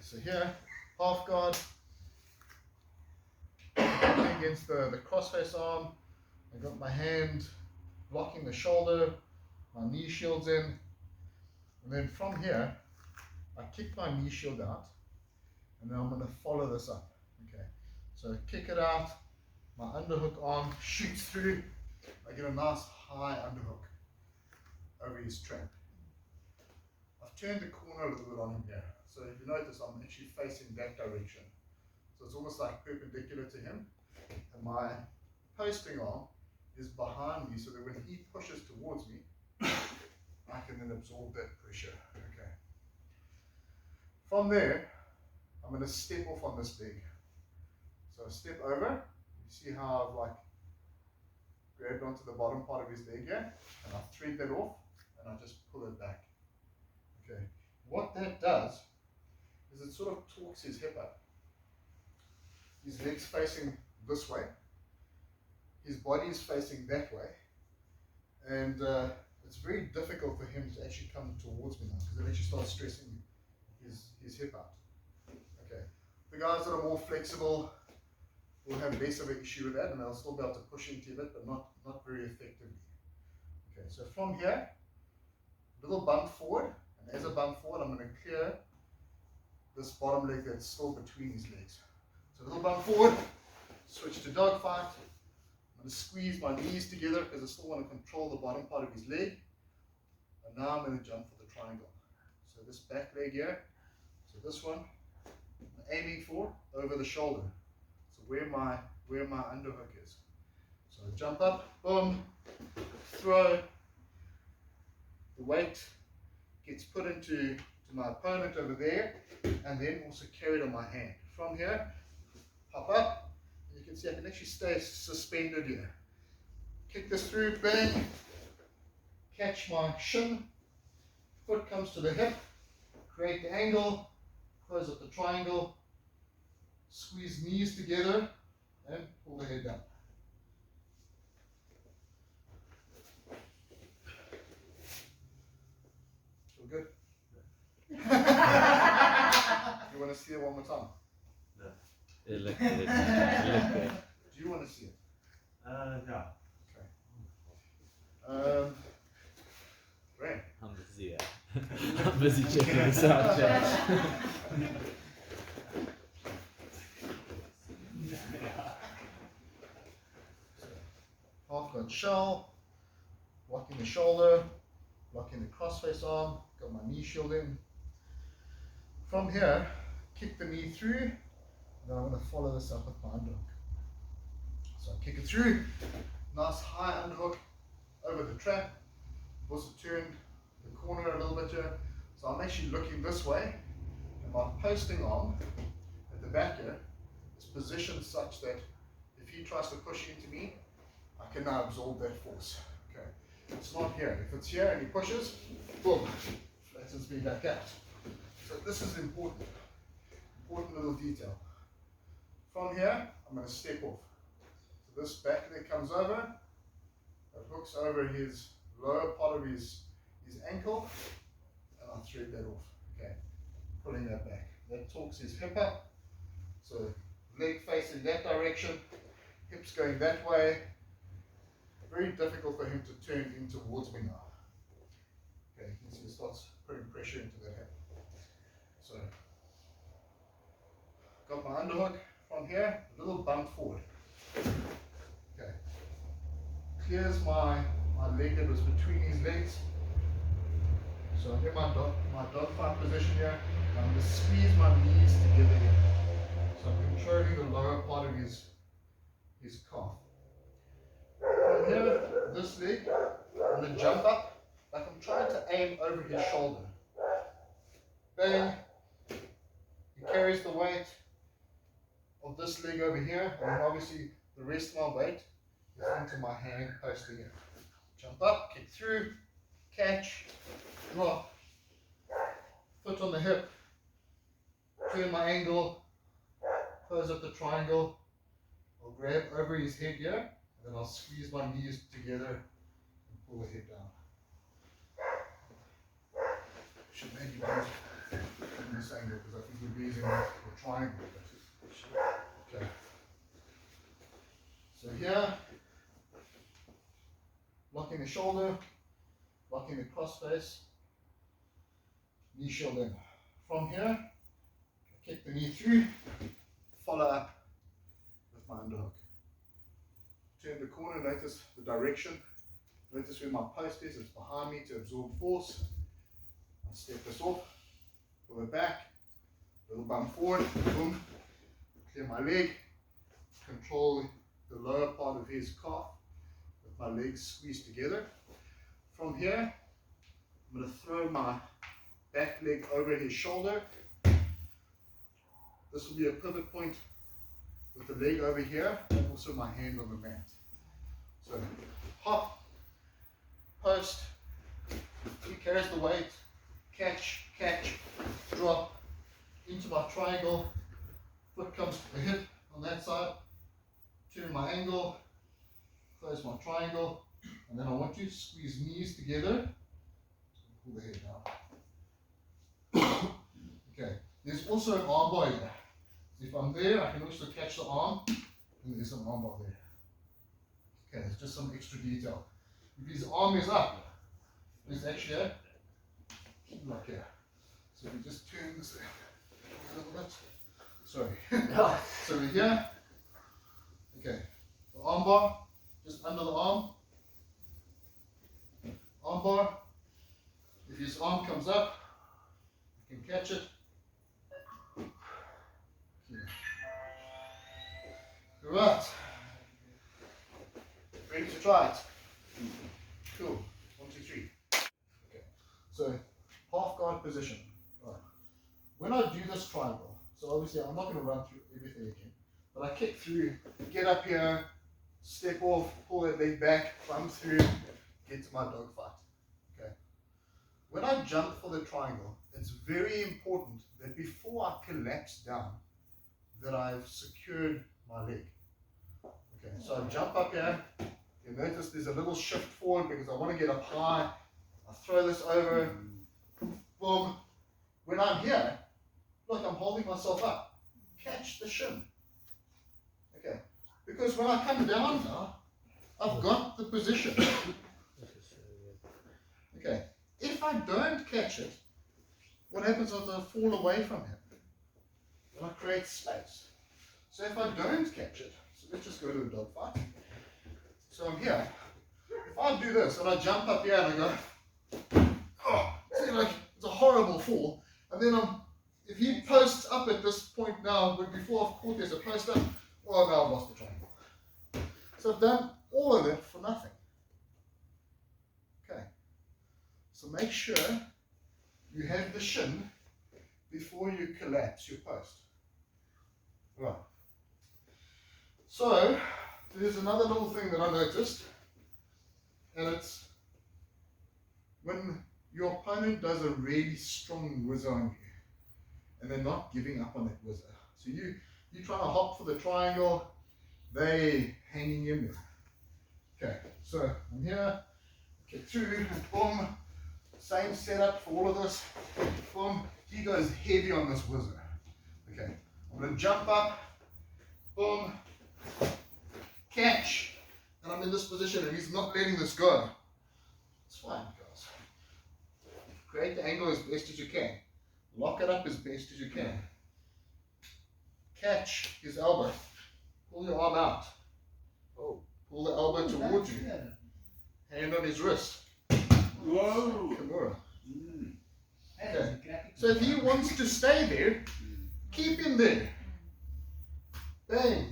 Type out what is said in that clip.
so here, half guard, against the crossface arm. I got my hand blocking the shoulder, my knee shield's in, and then from here, I kick my knee shield out, and then I'm going to follow this up. Okay, so kick it out, my underhook arm shoots through, I get a nice high underhook over his trap. I've turned the corner a little bit on him here, so if you notice, I'm actually facing that direction. So it's almost like perpendicular to him, and my posting arm is behind me, so that when he pushes towards me, I can then absorb that pressure. Okay. From there, I'm going to step off on this leg. So I step over. You see how I've like grabbed onto the bottom part of his leg here, and I thread that off, and I just pull it back. Okay. What that does is it sort of torques his hip up. His leg's facing this way. His body is facing that way, and it's very difficult for him to actually come towards me now, because it actually starts stressing his hip out. Okay, the guys that are more flexible will have less of an issue with that, and they'll still be able to push into it, but not very effectively. Okay, so from here, little bump forward, and as I bump forward, I'm going to clear this bottom leg that's still between his legs. So a little bump forward, switch to dogfight. I'm going to squeeze my knees together because I still want to control the bottom part of his leg. And now I'm going to jump for the triangle. So this back leg here, so this one, I'm aiming for over the shoulder. So where my underhook is. So I jump up, boom, throw, the weight gets put into my opponent over there, and then also carried on my hand. From here, hop up. You can see I can actually stay suspended here. Kick this through, bang, catch my shin, foot comes to the hip, create the angle, close up the triangle, squeeze knees together, and pull the head down. Feel good? You want to see it one more time? No. It looked good. It looked good. Do you want to see it? No. Okay. Right. I'm busy, I'm busy checking this out, Jack. Half guard shell, blocking the shoulder, blocking the crossface arm, got my knee shield in. From here, kick the knee through, then I'm going to follow this up with my underhook. So I kick it through, nice high underhook over the trap, also turn the corner a little bit here. So I'm actually looking this way, and my posting arm at the back here is positioned such that if he tries to push into me, I can now absorb that force. Okay, it's not here. If it's here and he pushes, boom, flattens me back out. So this is important little detail. From here, I'm going to step off. So this back leg comes over, it hooks over his lower part of his ankle, and I thread that off. Okay, pulling that back. That torques his hip up. So leg facing that direction, hips going that way. Very difficult for him to turn in towards me now. Okay, you can see it starts putting pressure into that hip. So, got my underhook from here, a little bump forward. Okay, clears my leg that was between his legs. So I'm in my dogfight position here. I'm going to squeeze my knees together here. So I'm controlling the lower part of his calf. From here, this leg, I'm going to jump up, like I'm trying to aim over his shoulder. Bang. He carries the weight of this leg over here, and then obviously the rest of my weight is into my hand posting it. Jump up, kick through, catch, drop, foot on the hip, turn my angle, close up the triangle. I'll grab over his head here, and then I'll squeeze my knees together and pull the head down. Should maybe move in this angle because I think we're using the triangle. Okay. So here, locking the shoulder, locking the cross face, knee shield in. From here, I kick the knee through, follow up with my underhook. Turn the corner, notice the direction. Notice where my post is, it's behind me to absorb force. I'll step this off, pull it back, little bump forward, boom, clear my leg, control the lower part of his calf with my legs squeezed together. From here, I'm going to throw my back leg over his shoulder. This will be a pivot point with the leg over here and also my hand on the mat. So hop, post, he carries the weight, catch, drop into my triangle, foot comes to the hip on that side, turn my angle, close my triangle, and then I want you to squeeze knees together, pull the head down. Okay, there's also an arm bar here. So if I'm there, I can also catch the arm, and there's an arm bar there. Okay, there's just some extra detail. If his arm is up, it's actually a like here. So we just turn this a little bit. Sorry. So we're here. Okay. The arm bar, just under the arm. Arm bar. If his arm comes up, you can catch it. Right. Ready to try it? Cool. 1, 2, 3. Okay. So half guard position. Right. When I do this triangle, so obviously I'm not going to run through everything again, but I kick through, get up here, step off, pull that leg back, bump through, get to my dogfight. Okay. When I jump for the triangle, it's very important that before I collapse down, that I've secured my leg. Okay, so I jump up here. You notice there's a little shift forward because I want to get up high. I throw this over. Boom. When I'm here, look, I'm holding myself up. Catch the shin. Okay. Because when I come down now, I've got the position. Okay. If I don't catch it, what happens is I fall away from him. And I create space. So if I don't catch it, so let's just go to the dogfight. So I'm here. If I do this and I jump up here and I go, oh, see, like it's a horrible fall. And then if he posts up at this point now, but before I've caught there's a post up, well, now I've lost the triangle. So I've done all of it for nothing. Okay. So make sure you have the shin before you collapse your post. Right. So there's another little thing that I noticed, and it's when your opponent does a really strong whizzer on you, and they're not giving up on that whizzer. So you trying to hop for the triangle, they hanging in there. Okay, so I'm here, get through, boom, same setup for all of this, boom, he goes heavy on this whizzer. Okay, I'm going to jump up, boom, catch, and I'm in this position and he's not letting this go. It's fine, guys. Create the angle as best as you can. Lock it up as best as you can. Catch his elbow. Pull your arm out. Oh, pull the elbow towards you. Hand on his wrist. Whoa! Kimura. Okay. So if he wants to stay there, keep him there. Bang.